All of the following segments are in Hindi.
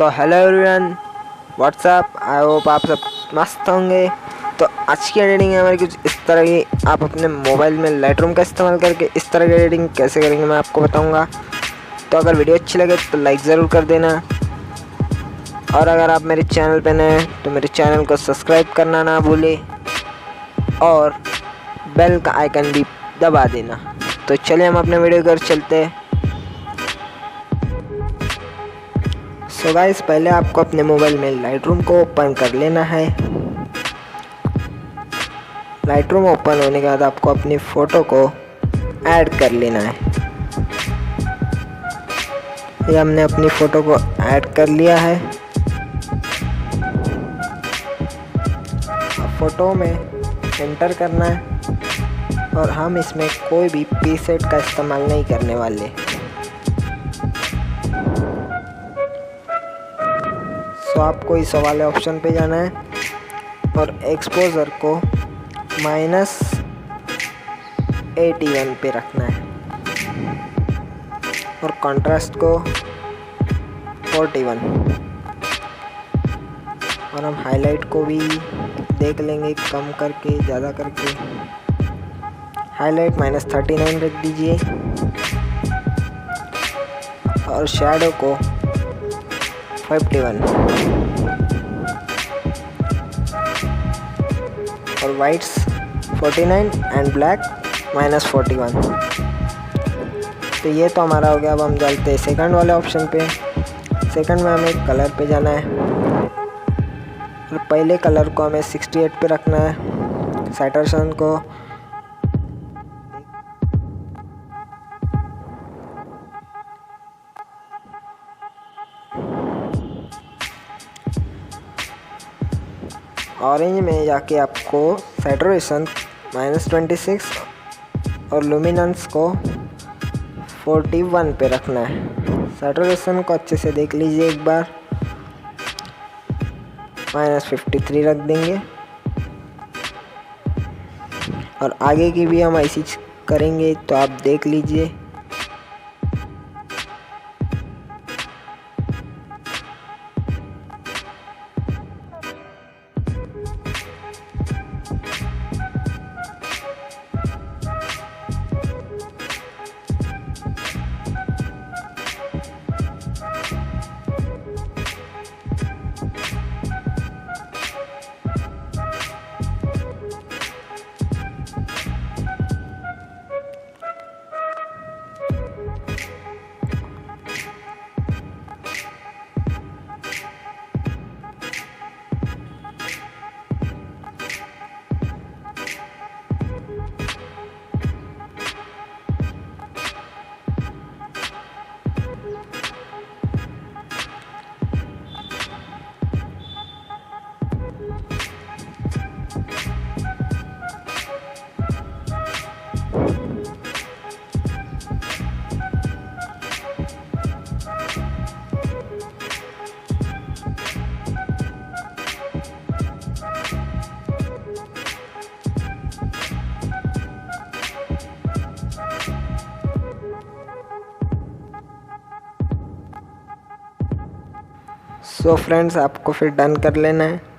So hello everyone, what's up. I hope आप सब मस्त होंगे। तो आज की एडिटिंग है हमारी कुछ इस तरह की। आप अपने मोबाइल में लाइटरूम का इस्तेमाल करके इस तरह की एडिटिंग कैसे करेंगे मैं आपको बताऊंगा। तो अगर वीडियो अच्छी लगे तो लाइक ज़रूर कर देना, और अगर आप मेरे चैनल पे नए हैं तो मेरे चैनल को सब्सक्राइब करना ना भूलें और बेल का आइकन भी दबा देना। तो चलिए हम अपने वीडियो घर चलते हैं। सो गाइस, पहले आपको अपने मोबाइल में लाइटरूम को ओपन कर लेना है। लाइटरूम ओपन होने के बाद आपको अपनी फ़ोटो को ऐड कर लेना है। ये हमने अपनी फ़ोटो को ऐड कर लिया है। फ़ोटो में एंटर करना है और हम इसमें कोई भी प्रीसेट का इस्तेमाल नहीं करने वाले। तो आपको इस वाले ऑप्शन पे जाना है और एक्सपोजर को -81 पे रखना है और कंट्रास्ट को 41, और हम हाईलाइट को भी देख लेंगे कम करके ज़्यादा करके। हाईलाइट -39 रख दीजिए और शैडो को 51 और वाइट्स 49 एंड ब्लैक -41। तो ये तो हमारा हो गया। अब हम चलते हैं सेकंड वाले ऑप्शन पे। सेकंड में हमें कलर पे जाना है और पहले कलर को हमें 68 पे रखना है। सैचुरेशन को ऑरेंज में जाके आपको सैचुरेशन -26 और लुमिनेंस को 41 पे रखना है। सैचुरेशन को अच्छे से देख लीजिए एक बार। -53 रख देंगे और आगे की भी हम ऐसी करेंगे, तो आप देख लीजिए। सो फ्रेंड्स, आपको फिर डन कर लेना है।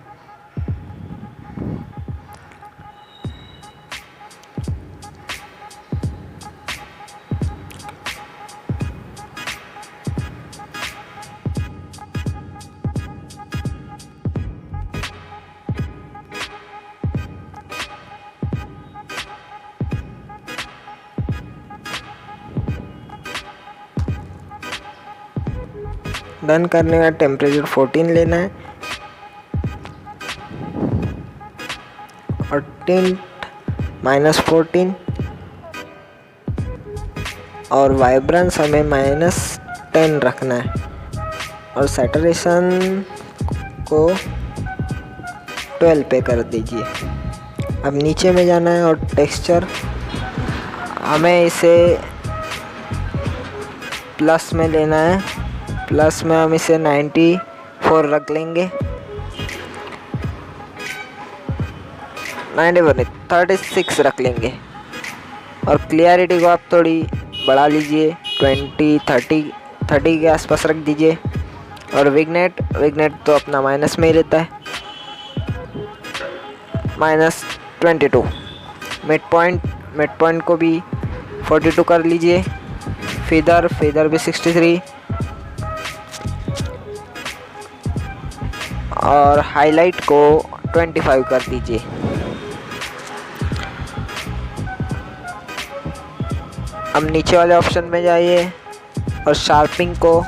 डन करने का टेम्परेचर 14 लेना है और टिंट -14 और वाइब्रेंस हमें -10 रखना है और सैचुरेशन को 12 पे कर दीजिए। अब नीचे में जाना है और टेक्सचर हमें इसे प्लस में लेना है। प्लस में हम इसे 94 रख लेंगे। 94 नहीं, 36 रख लेंगे और क्लियरिटी को आप थोड़ी बढ़ा लीजिए। 30 के आसपास रख दीजिए और विग्नेट तो अपना माइनस में ही रहता है, -22। मिड पॉइंट को भी 42 कर लीजिए। फेदर भी 63 और हाईलाइट को 25 कर दीजिए। अब नीचे वाले ऑप्शन में जाइए और शार्पिंग को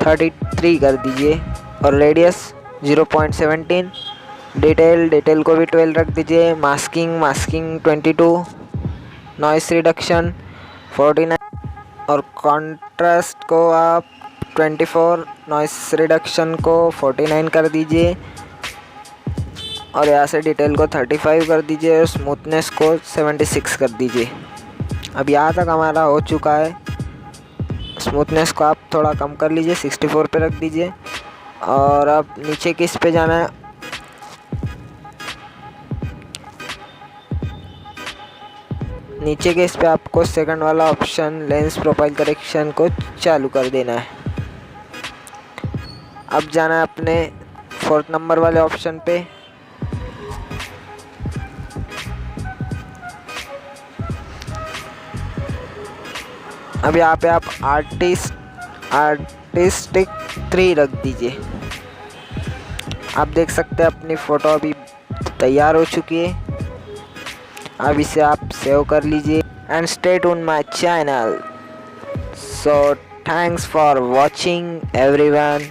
33 कर दीजिए और रेडियस 0.17। डिटेल को भी 12 रख दीजिए। मास्किंग 22। नॉइस रिडक्शन 49 और कॉन्ट्रास्ट को आप 24, नॉइस रिडक्शन को 49 कर दीजिए और यहाँ से डिटेल को 35 कर दीजिए और स्मूथनेस को 76 कर दीजिए। अब यहाँ तक हमारा हो चुका है। स्मूथनेस को आप थोड़ा कम कर लीजिए, 64 पे रख दीजिए और अब नीचे किस पे जाना है, नीचे के इस पे आपको सेकंड वाला ऑप्शन लेंस प्रोफाइल करेक्शन को चालू कर देना है। अब जाना है अपने 4th नंबर वाले ऑप्शन पे। अब यहाँ पे आप आर्टिस्टिक 3 रख दीजिए। आप देख सकते हैं अपनी फ़ोटो अभी तैयार हो चुकी है। अब इसे आप सेव कर लीजिए and stay tune my channel. So thanks for watching everyone.